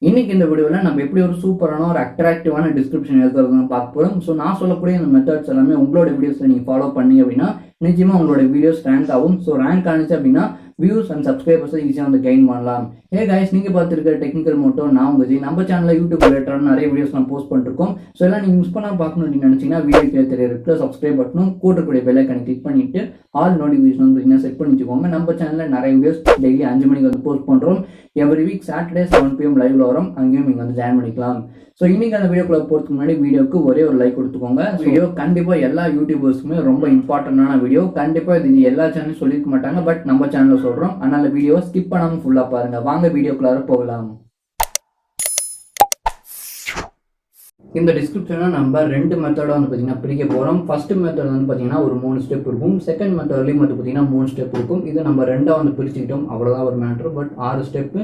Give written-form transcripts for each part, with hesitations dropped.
இன்னைக்கு இந்த வீடியோவில் நம்ம எப்படி ஒரு சூப்பரான ஒரு அட்ராக்டிவான டிஸ்கிரிப்ஷன் எழுதுறதுன்னு பார்க்க போகிறோம். ஸோ நான் சொல்லக்கூடிய இந்த மெத்தட்ஸ் எல்லாமே உங்களோட வீடியோஸில் நீங்கள் ஃபாலோ பண்ணீங்க அப்படின்னா நிச்சயமாக உங்களோட வீடியோஸ் ரேங்க் ஆகும். ஸோ ரேங்க் ஆனிச்சு அப்படின்னா வியூஸ் அண்ட் சப்ஸ்கிரைபர்ஸை ஈஸியாக வந்து கெயின் பண்ணலாம். ஹே கைஸ், நீங்கள் பார்த்துருக்க டெக்னிக்கல் மோட்டோ நான் உங்கள் நம்ம சேனலில் யூடியூப் ரிலேட்டடான நிறைய வீடியோஸ் நான் போஸ்ட் பண்ணிருக்கோம். ஸோ எல்லாம் நீங்கள் மிஸ் பண்ணால் பார்க்கணும் அப்படின்னு நினச்சிங்கன்னா வீடியோ தெரியறதுக்கு சப்ஸ்கிரைப் பட்டனும் கூட்டக்கூடிய பெல்லைக்கான கிளிக் பண்ணிட்டு ஆல் நோட்டிஃபிகேஷன் வந்து செட் பண்ணி வச்சுக்கோங்க. நம்ம சேனலில் நிறைய வீடியோஸ் டெய்லி 5 மணிக்கு வந்து போஸ்ட் பண்ணுறோம். எவ்ரி வீக் சாட்டர்டே 7 PM லைவ்ல வரும். அங்கேயும் நீங்கள் வந்து ஜாயின் பண்ணிக்கலாம். ஸோ இன்னைக்கு அந்த வீடியோக்குள்ள போகிறதுக்கு முன்னாடி வீடியோக்கு ஒரே ஒரு லைக் கொடுத்துக்கோங்க. வீடியோ கண்டிப்பாக எல்லா யூடியூபர்ஸுக்குமே ரொம்ப இம்பார்ட்டன்டான வீடியோ. கண்டிப்பாக இது எல்லா சேனலும் சொல்லியிருக்க மாட்டாங்க, பட் நம்ம சேனலில் சொல்கிறோம். அதனால வீடியோ ஸ்கிப் பண்ணாமல் ஃபுல்லாக பாருங்க. வாங்க வீடியோக்குள்ளார போகலாம். இந்த டிஸ்கிரிப்ஷனில் நம்ம 2 மெத்தடாக வந்து பார்த்தீங்கன்னா பிரிக்க போகிறோம். ஃபர்ஸ்ட் மெத்தட் வந்து பார்த்தீங்கன்னா ஒரு 3 ஸ்டெப் இருக்கும். செகண்ட் மெத்தட்லேயும் வந்து பார்த்தீங்கன்னா 3 ஸ்டெப் இருக்கும். இது நம்ம 2 வந்து பிரிச்சுக்கிட்டோம், அவ்வளோதான் ஒரு மேட்ரு. பட் 6 ஸ்டெப்பு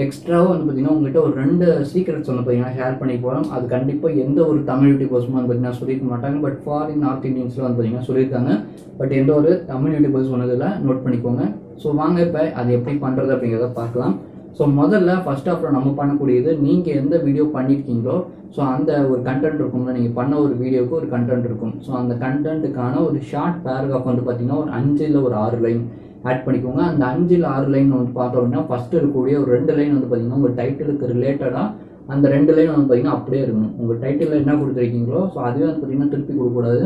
எக்ஸ்ட்ராவாக வந்து பார்த்தீங்கன்னா உங்கள்கிட்ட ஒரு 2 சீக்ரெட்ஸ் வந்து பார்த்தீங்கன்னா ஷேர் பண்ணி போகிறோம். அது கண்டிப்பாக எந்த ஒரு தமிழ் யூடியூபர்ஸும் வந்து பார்த்தீங்கன்னா சொல்லியிருக்க மாட்டாங்க. பட் ஃபாரின் நார்த் இந்தியன்ஸில் வந்து பார்த்தீங்கன்னா சொல்லியிருக்காங்க. பட் எந்த ஒரு தமிழ் யூடியூபர்ஸ் சொன்னதில் நோட் பண்ணிக்கோங்க. ஸோ வாங்க இப்போ அது எப்படி பண்ணுறது அப்படிங்கிறத பார்க்கலாம். ஸோ முதல்ல ஃபர்ஸ்ட் ஆஃப் ஆல் நம்ம பண்ணக்கூடியது, நீங்கள் எந்த வீடியோ பண்ணியிருக்கீங்களோ ஸோ அந்த ஒரு கண்டென்ட் இருக்கும்ல, நீங்கள் பண்ண ஒரு வீடியோவுக்கு ஒரு கண்டென்ட் இருக்கும். ஸோ அந்த கண்டென்ட்டுக்கான ஒரு ஷார்ட் பேராகிராஃப் வந்து பார்த்தீங்கன்னா ஒரு 5 இல்லை ஒரு 6 லைன் ஆட் பண்ணிக்கோங்க. அந்த 5 இல்லை 6 லைன் வந்து பார்த்தோம் அப்படின்னா ஃபஸ்ட்டு இருக்கக்கூடிய ஒரு 2 லைன் வந்து பார்த்தீங்கன்னா உங்கள் டைட்டிலுக்கு ரிலேட்டடாக அந்த 2 லைன் வந்து பார்த்தீங்கன்னா அப்படியே இருக்கணும். உங்கள் டைட்டிலில் என்ன கொடுத்துருக்கீங்களோ ஸோ அதுவே வந்து பார்த்தீங்கன்னா திருப்பி கொடுக்கக்கூடாது.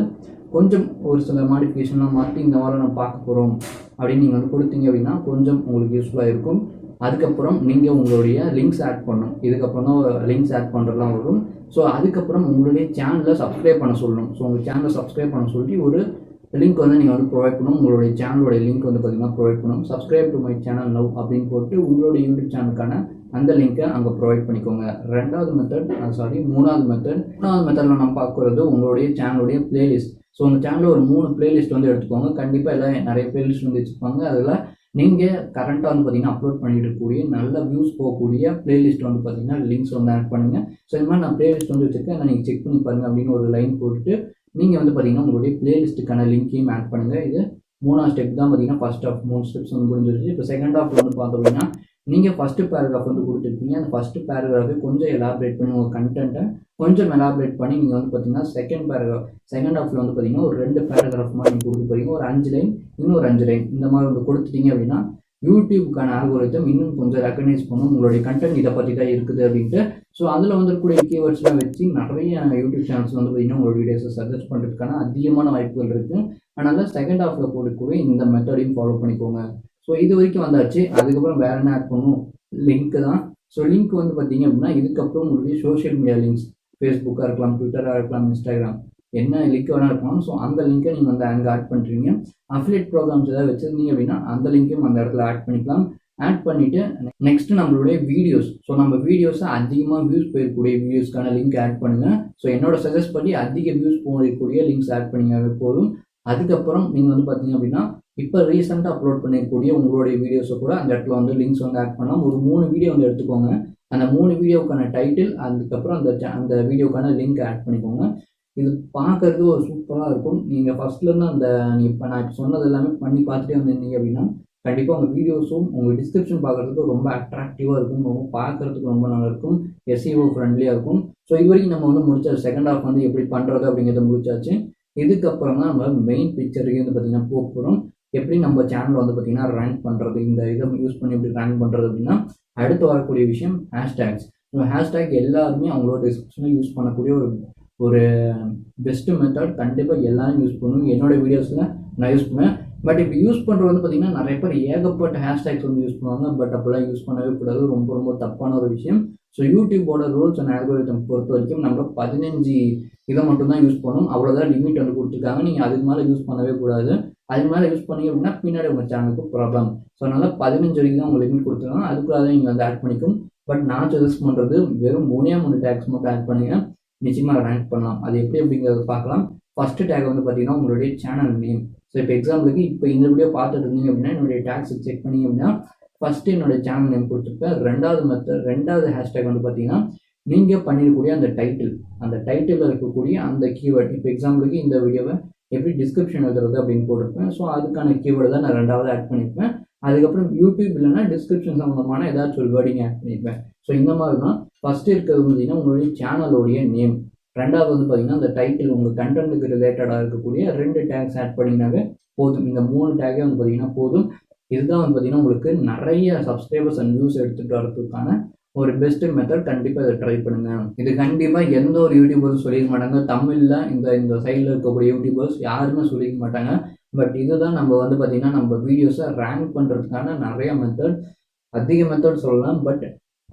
கொஞ்சம் ஒரு சில மாடிஃபிகேஷன்லாம் மாற்றி இந்த வாரம் நம்ம பார்க்க போகிறோம் அப்படின்னு நீங்கள் வந்து கொடுத்தீங்க அப்படின்னா கொஞ்சம் உங்களுக்கு யூஸ்ஃபுல்லாக இருக்கும். அதுக்கப்புறம் நீங்கள் உங்களுடைய லிங்க்ஸ் ஆட் பண்ணணும். இதுக்கப்புறம் தான் லிங்க்ஸ் ஆட் பண்ணுறதுலாம் வரும். ஸோ அதுக்கப்புறம் உங்களுடைய சேனலை சப்ஸ்கிரைப் பண்ண சொல்லணும். ஸோ உங்கள் சேனலை சப்ஸ்கிரைப் பண்ண சொல்லி ஒரு லிங்க் வந்து நீங்கள் வந்து ப்ரொவைட் பண்ணணும். உங்களுடைய சேனலோட லிங்க் வந்து பார்த்தீங்கன்னா ப்ரொவைட் பண்ணணும். Subscribe to my channel now அப்படின்னு போட்டு உங்களுடைய யூடியூப் சேனலுக்கான அந்த லிங்க்கை அங்கே ப்ரொவைட் பண்ணிக்கோங்க. மூணாவது மெத்தடில் நம்ம பார்க்குறது உங்களுடைய சேனலுடைய பிளேலிஸ்ட். ஸோ உங்கள் சேனலில் ஒரு 3 பிளேலிஸ்ட் வந்து எடுத்துக்கோங்க. கண்டிப்பாக எல்லாம் நிறைய பிளேலிஸ்ட் வந்து வச்சுருப்பாங்க. அதில் நீங்கள் கரண்ட்டாக வந்து பார்த்தீங்கன்னா அப்லோட் பண்ணிட்டு இருக்கக்கூடிய நல்ல வியூஸ் போகக்கூடிய பிளேலிஸ்ட் வந்து பார்த்தீங்கன்னா லிங்க்ஸ் வந்து ஆட் பண்ணுங்கள். ஸோ இந்த மாதிரி நான் பிளேலிஸ்ட் வந்து வச்சுருக்கேன், அதை நீங்கள் செக் பண்ணி பாருங்கள் அப்படின்னு ஒரு லைன் போட்டுட்டு நீங்கள் வந்து பார்த்தீங்கன்னா உங்களுடைய பிளேலிஸ்ட்டுக்கான லிங்க்கையும் ஆட் பண்ணுங்கள். இது 3ஆவது ஸ்டெப் தான் பார்த்தீங்கன்னா ஃபர்ஸ்ட் ஆஃப் 3 ஸ்டெப்ஸ் வந்து முடிஞ்சிருச்சு. இப்போ செகண்ட் ஆஃப் வந்து பார்த்தோம் அப்படின்னா நீங்கள் ஃபஸ்ட்டு பேராகிராஃப் வந்து கொடுத்துருக்கீங்க. அந்த ஃபஸ்ட்டு பேராகிராஃபை கொஞ்சம் எலாபரேட் பண்ணி உங்கள் கண்டென்ட்டை கொஞ்சம் எலாபரேட் பண்ணி நீங்கள் வந்து பார்த்தீங்கன்னா செகண்ட் ஹாஃபில் வந்து பார்த்தீங்கன்னா ஒரு 2 பேராகிராஃப் மாதிரி நீங்கள் கொடுத்து போகிறீங்க. ஒரு 5 லைன் இன்னும் ஒரு 5 லைன் இந்த மாதிரி வந்து கொடுத்துட்டீங்க அப்படின்னா யூடியூப்க்கான ஆல்கோரிதம் இன்னும் கொஞ்சம் ரெக்கக்னைஸ் பண்ணும் உங்களுடைய கண்டென்ட் இதை பற்றி தான் இருக்குது அப்படின்ட்டு. ஸோ அதில் வந்துக்கூடிய கீவேர்ட்ஸ்லாம் வச்சு நிறைய யூடியூப் சேனல்ஸ் வந்து பார்த்தீங்கன்னா உங்களோட வீடியோஸை சஜஸ்ட் பண்ணுறதுக்கான அதிகமான வாய்ப்புகள் இருக்குது. அதனால் செகண்ட் ஹாஃபில் போடக்கூடிய இந்த மெத்தடையும் ஃபாலோ பண்ணிக்கோங்க. ஸோ இது வரைக்கும் வந்தாச்சு. அதுக்கப்புறம் வேறு என்ன ஆட் பண்ணணும், லிங்க்கு தான். ஸோ லிங்க் வந்து பார்த்தீங்க அப்படின்னா இதுக்கப்புறம் உங்களுடைய சோஷியல் மீடியா லிங்க்ஸ், ஃபேஸ்புக்காக இருக்கலாம், ட்விட்டராக இருக்கலாம், இன்ஸ்டாகிராம், என்ன லிங்க் வேணால் இருக்கலாம். ஸோ அந்த லிங்க்கை நீங்கள் வந்து அங்கே ஆட் பண்ணுறீங்க. அஃபிலியேட் ப்ரோக்ராம்ஸ் ஏதாவது வச்சுருந்தீங்க அப்படின்னா அந்த லிங்க்கையும் அந்த இடத்துல ஆட் பண்ணிக்கலாம். ஆட் பண்ணிவிட்டு நெக்ஸ்ட் நம்மளுடைய வீடியோஸ், ஸோ நம்ம வீடியோஸை அதிகமாக வியூஸ் போயிருக்கக்கூடிய வீடியோஸ்க்கான லிங்க் ஆட் பண்ணுங்கள். ஸோ என்னோட சஜஸ்ட் பண்ணி அதிக வியூஸ் போகக்கூடிய லிங்க்ஸ் ஆட் பண்ணிங்கவே போதும். அதுக்கப்புறம் நீங்கள் வந்து பார்த்தீங்க அப்படின்னா இப்போ ரீசெண்டாக அப்லோட் பண்ணிருக்கக்கூடிய உங்களுடைய வீடியோஸை கூட அந்த இடத்துல வந்து லிங்க்ஸ் வந்து ஆட் பண்ணலாம். ஒரு 3 வீடியோ வந்து எடுத்துக்கோங்க. அந்த 3 வீடியோக்கான டைட்டில், அதுக்கப்புறம் அந்த வீடியோக்கான லிங்க் ஆட் பண்ணிக்கோங்க. இது பார்க்கறது ஒரு சூப்பராக இருக்கும். நீங்கள் ஃபர்ஸ்ட்லேருந்து அந்த இப்போ நான் இப்போ சொன்னது எல்லாமே பண்ணி பார்த்துட்டே வந்திருந்தீங்க அப்படின்னா கண்டிப்பாக உங்கள் வீடியோஸும் உங்கள் டிஸ்கிரிப்ஷன் பார்க்குறதுக்கு ரொம்ப அட்ராக்டிவாக இருக்கும், ரொம்ப பார்க்குறதுக்கு ரொம்ப நல்லா இருக்கும், SEO ஃப்ரெண்ட்லியாக இருக்கும். ஸோ இது வரைக்கும் நம்ம வந்து முடிச்ச செகண்ட் ஹாஃப் வந்து எப்படி பண்ணுறது அப்படிங்கிறத முடிச்சாச்சு. இதுக்கப்புறம் தான் நம்ம மெயின் பிக்சருக்கு வந்து பார்த்திங்கன்னா போகிறோம். எப்படி நம்ம சேனல் வந்து பார்த்திங்கன்னா ரேங்க் பண்ணுறது, இந்த இதை யூஸ் பண்ணி எப்படி ரேங்க் பண்ணுறது அப்படின்னா அடுத்து வரக்கூடிய விஷயம் ஹேஷ்டேக்ஸ். ஸோ ஹேஷ்டேக் எல்லாருமே அவங்களோட டிஸ்கிரிப்ஷனில் யூஸ் பண்ணக்கூடிய ஒரு பெஸ்ட்டு மெத்தட். கண்டிப்பாக எல்லாரும் யூஸ் பண்ணுவோம். என்னோடய வீடியோஸில் நான் யூஸ் பண்ணுவேன். பட் இப்போ யூஸ் பண்ணுறது வந்து பார்த்திங்கன்னா நிறைய பேர் ஏகப்பட்ட ஹேஷ்டேக்ஸ் வந்து யூஸ் பண்ணுவாங்க. பட் அப்போல்லாம் யூஸ் பண்ணவே கூடாது, ரொம்ப ரொம்ப தப்பான ஒரு விஷயம். ஸோ யூடியூபோட ரூல்ஸ் அண்ட் ஆல்கோரிதம் பொறுத்த வரைக்கும் நம்ம 15 இதை மட்டும்தான் யூஸ் பண்ணணும். அவ்வளோதான் லிமிட் வந்து கொடுத்துருக்காங்க. நீங்கள் அதுக்கு மேலே யூஸ் பண்ணவே கூடாது. அதுக்கு மேலே யூஸ் பண்ணீங்க அப்படின்னா பின்னாடி உங்கள் சேனலுக்கு ப்ராப்ளம். ஸோ அதனால் 15 வரைக்கும் தான் உங்களுக்கு லிமிட் கொடுத்துருக்காங்க. அதுக்குள்ளே தான் நீங்கள் வந்து ஆட் பண்ணிக்கும். பட் நான் சஜஸ்ட் பண்ணுறது வெறும் 3 டேக்ஸ் மட்டும் ஆட் பண்ணுங்கள், நிச்சயமாக ரேங்க் பண்ணலாம். அது எப்படி அப்படிங்கிறத பார்க்கலாம். ஃபஸ்ட்டு டேக் வந்து பார்த்தீங்கன்னா உங்களுடைய சேனல் நேம். ஸோ இப்போ எக்ஸாம்பிளுக்கு இப்போ இந்த வீடியோ பார்த்துட்டு இருந்தீங்க அப்படின்னா என்னுடைய டேக்ஸ் செக் பண்ணிங்க அப்படின்னா ஃபஸ்ட்டு என்னுடைய சேனல் நேம் கொடுத்துருப்பேன். ரெண்டாவது ஹேஷ்டேக் வந்து பார்த்தீங்கன்னா நீங்கள் பண்ணிருக்கக்கூடிய அந்த டைட்டிலில் இருக்கக்கூடிய அந்த கீவேர்ட். இப்போ எக்ஸாம்பிளுக்கு இந்த வீடியோவை எப்படி டிஸ்கிரிப்ஷன் எழுதுறது அப்படின்னு போட்டிருப்பேன். ஸோ அதுக்கான கீவேர்டு தான் நான் 2வது ஆட் பண்ணியிருப்பேன். அதுக்கப்புறம் யூடியூப் இல்லைன்னா டிஸ்கிரிப்ஷன் சம்மந்தமான ஏதாச்சும் ஒரு வேர்டிங் ஆட் பண்ணியிருப்பேன். ஸோ இந்த மாதிரி தான் ஃபஸ்ட்டு இருக்கிறது பார்த்தீங்கன்னா உங்களுடைய சேனலோடைய நேம், ரெண்டாவது வந்து பார்த்தீங்கன்னா அந்த டைட்டில், உங்கள் கண்டென்ட்டுக்கு ரிலேட்டடாக இருக்கக்கூடிய 2 டேக்ஸ் ஆட் பண்ணிங்கனாவே போதும். இந்த 3 டேக்கே வந்து பார்த்தீங்கன்னா போதும். இதுதான் வந்து பார்த்தீங்கன்னா உங்களுக்கு நிறைய சப்ஸ்கிரைபர்ஸ் அண்ட் வியூஸ் எடுத்துகிட்டு வரதுக்கான ஒரு பெஸ்ட் மெத்தட். கண்டிப்பாக இதை ட்ரை பண்ணுங்க. இது கண்டிப்பாக எந்த ஒரு யூடியூபர்ஸும் சொல்லிக்க மாட்டாங்க. தமிழில் இந்த சைடில் இருக்கக்கூடிய யூடியூபர்ஸ் யாருமே சொல்லிக்க மாட்டாங்க. பட் இதுதான் நம்ம வந்து பார்த்தீங்கன்னா நம்ம வீடியோஸை ரேங்க் பண்ணுறதுக்கான நிறைய மெத்தட், அதிக மெத்தட் சொல்லலாம். பட்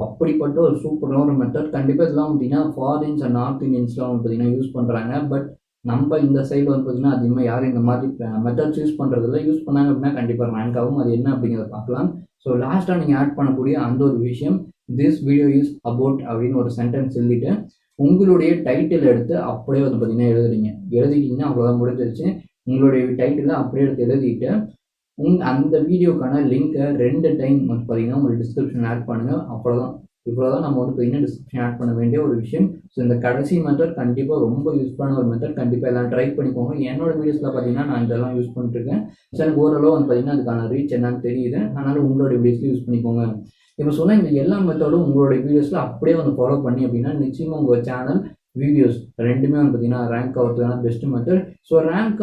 அப்படிப்பட்ட ஒரு சூப்பரான ஒரு மெத்தட். கண்டிப்பாக இதெல்லாம் பார்த்தீங்கன்னா ஃபாரின்ஸ் அண்ட் நார்த் இந்தியன்ஸ்லாம் வந்து பார்த்தீங்கன்னா யூஸ் பண்ணுறாங்க. பட் நம்ம இந்த சைடு வந்து பார்த்தீங்கன்னா அதிகமாக யாரும் இந்த மாதிரி மெத்தட்ஸ் யூஸ் பண்ணுறதில்ல. யூஸ் பண்ணாங்க அப்படின்னா கண்டிப்பாக ரேங்க் ஆகும். அது என்ன அப்படிங்கிறத பார்க்கலாம். ஸோ லாஸ்ட்டாக நீங்கள் ஆட் பண்ணக்கூடிய அந்த ஒரு விஷயம், திஸ் வீடியோ இஸ் அபவுட் அப்படின்னு ஒரு சென்டென்ஸ் எழுதிட்டு உங்களுடைய டைட்டில் எடுத்து அப்படியே வந்து பார்த்தீங்கன்னா எழுதிட்டீங்கன்னா அவ்வளோதான், முடிஞ்சிருச்சு. உங்களுடைய டைட்டில் அப்படியே எடுத்து எழுதிட்டு அந்த வீடியோக்கான லிங்கை 2 டைம் வந்து பார்த்தீங்கன்னா உங்களுக்கு டிஸ்கிரிப்ஷன் ஆட் பண்ணுங்கள். அவ்வளோதான். இவ்வளோதான் நம்ம வந்து பார்த்தீங்கன்னா டிஸ்கிரிப்ஷன் ஆட் பண்ண வேண்டிய ஒரு விஷயம். ஸோ இந்த கடைசி மெத்தட் கண்டிப்பாக ரொம்ப யூஸ்ஃபுல்லான ஒரு மெத்தட். கண்டிப்பாக எல்லாம் ட்ரை பண்ணிக்கோங்க. என்னோட வீடியோஸில் பார்த்தீங்கன்னா நான் இதெல்லாம் யூஸ் பண்ணிட்டுருக்கேன். ஸோ எனக்கு ஓரளவு வந்து பார்த்தீங்கன்னா அதுக்கான ரீச் என்னன்னு தெரியுது. அதனால் உங்களோட வீடியோஸ்ல யூஸ் பண்ணிக்கோங்க. இப்போ சொன்னால் இந்த எல்லா மெத்தடும் உங்களோட வீடியோஸில் அப்படியே வந்து ஃபாலோ பண்ணி அப்படின்னா நிச்சயமாக உங்கள் சேனல் வீடியோஸ் ரெண்டுமே வந்து பார்த்தீங்கன்னா ரேங்க் ஆகிறதுக்கான பெஸ்ட் மெத்தட். ஸோ ரேங்க்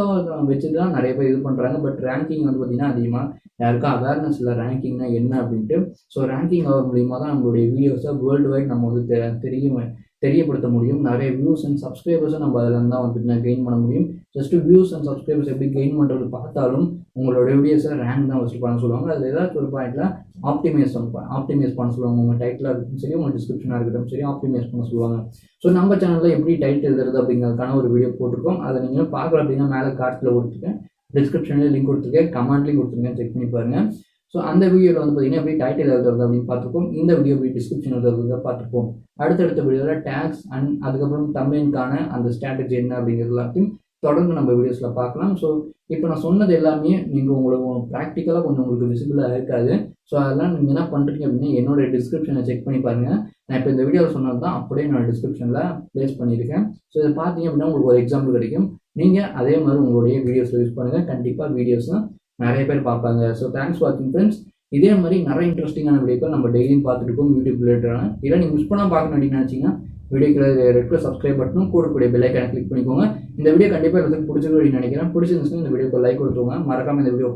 வச்சு தான் நிறைய பேர் இது பண்ணுறாங்க. பட் ரேங்கிங் வந்து பார்த்தீங்கன்னா அதிகமாக யாருக்கும் அவேர்னஸ் இல்லை ரேங்கிங்னா என்ன அப்படின்ட்டு. ஸோ ரேங்கிங் ஆகிற மூலியமாக தான் நம்மளுடைய வீடியோஸை வேர்ல்டு வைட் நம்ம வந்து தெரியப்படுத்த முடியும். நிறைய வியூஸ் அண்ட் சப்ஸ்கிரைபர்ஸை நம்ம அதில் தான் வந்து கெயின் பண்ண முடியும். ஜஸ்ட் வியூஸ் அண்ட் சப்ஸ்கிரைபர்ஸ் எப்படி கெயின் பண்ணுறது பார்த்தாலும் உங்களோட வீடியோஸை ரேங்க் தான் வச்சு பண்ண சொல்லுவாங்க. அதில் ஏதாச்சும் ஒரு பாயிண்ட்டில் ஆப்டிமைஸ் பண்ண சொல்லுவாங்க. உங்கள் டைட்டிலாக இருக்கட்டும் சரி, உங்கள் டிஸ்கிரிப்ஷனாக இருக்கட்டும் சரி, ஆப்டிமைஸ் பண்ண சொல்லுவாங்க. ஸோ நம்ம சேனலில் எப்படி டைட்டில் எழுதுறது அப்படிங்கிறதுக்கான ஒரு வீடியோ போட்டிருக்கோம். அதை நீங்கள் பார்க்கல அப்படின்னா மேலே கார்ட்டில் கொடுத்துருக்கேன், டிஸ்கிரிப்ஷனில் லிங்க் கொடுத்துருக்கேன், கமெண்ட்லையும் கொடுத்துருக்கேன், செக் பண்ணி பாருங்கள். ஸோ அந்த வீடியோவில் வந்து பார்த்தீங்கன்னா எப்படி டைட்டில் எழுதுறது அப்படின்னு பார்த்துருப்போம். இந்த வீடியோ எப்படி டிஸ்கிரிப்ஷன் எழுதுறத பார்த்துருப்போம். அடுத்தடுத்த வீடியோவில் டேக்ஸ் அண்ட் அதுக்கப்புறம் தம்ப்நெயிலுக்கான அந்த ஸ்ட்ராட்டஜி என்ன அப்படிங்கிறது எல்லாத்தையும் தொடர்ந்து நம்ம வீடியோஸில் பார்க்கலாம். ஸோ இப்போ நான் சொன்னது எல்லாமே நீங்கள் உங்களுக்கு ப்ராக்டிக்கலாக கொஞ்சம் உங்களுக்கு விசிபிளாக இருக்காது. ஸோ அதெல்லாம் நீங்கள் என்ன பண்ணுறீங்க அப்படின்னா என்னோட டிஸ்கிரிப்ஷனை செக் பண்ணி பாருங்கள். நான் இப்போ இந்த வீடியோவில் சொன்னது தான் அப்படியே என்னோட டிஸ்கிரிப்ஷனில் ப்ளேஸ் பண்ணியிருக்கேன். ஸோ இதை பார்த்தீங்க அப்படின்னா உங்களுக்கு ஒரு எக்ஸாம்பிள் கிடைக்கும். நீங்கள் அதே மாதிரி உங்களுடைய வீடியோஸில் யூஸ் பண்ணுங்கள். கண்டிப்பாக வீடியோஸ்லாம் நிறைய பேர் பார்ப்பாங்க. ஸோ தேங்க்ஸ் ஃபார் வாட்சிங் ஃப்ரெண்ட்ஸ். இதே மாதிரி நிறைய இன்ட்ரெஸ்டிங்கான வீடியோக்கள் நம்ம டெய்லியும் பார்த்துட்டு இருக்கோம் யூடியூப் ரிலேட்டடான. இல்லை நீங்கள் மிஸ் பண்ணால் பார்க்கணும் அப்படின்னு நினச்சிங்கன்னா வீடியோக்கு ரெட் கலர் சப்ஸ்கிரைப் பட்டனும் கூடக்கூடிய பெல் ஐக்கானை கிளிக் பண்ணிக்கோங்க. இந்த வீடியோ கண்டிப்பாக எல்லாத்துக்கும் பிடிச்சிருக்கு அப்படின்னு நினைக்கிறேன். பிடிச்சிருந்துச்சுன்னா இந்த வீடியோக்கு லைக் கொடுத்துருங்க. மறக்காம இந்த வீடியோ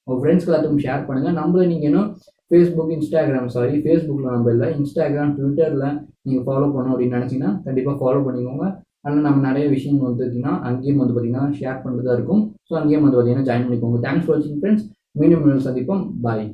உங்கள் ஃப்ரெண்ட்ஸ்க்கு எல்லாத்துக்கும் ஷேர் பண்ணுங்கள். நம்மள நீங்கள் இன்னும் ஃபேஸ்புக்கில் நம்ம இல்லை, இன்ஸ்டாகிராம், ட்விட்டரில் நீங்கள் ஃபாலோ பண்ணணும் அப்படின்னு நினச்சிங்கன்னா கண்டிப்பாக ஃபாலோ பண்ணிக்கோங்க. அதில் நம்ம நிறைய விஷயங்கள் வந்து பார்த்தீங்கன்னா அங்கேயும் வந்து பார்த்தீங்கன்னா ஷேர் பண்ணுறதா இருக்கும். ஸோ அங்கேயும் வந்து பார்த்தீங்கன்னா ஜாயின் பண்ணிக்கோங்க. தேங்க்ஸ் ஃபார் வாட்சிங் ஃப்ரெண்ட்ஸ். மீண்டும் சந்திப்போம். பாய்.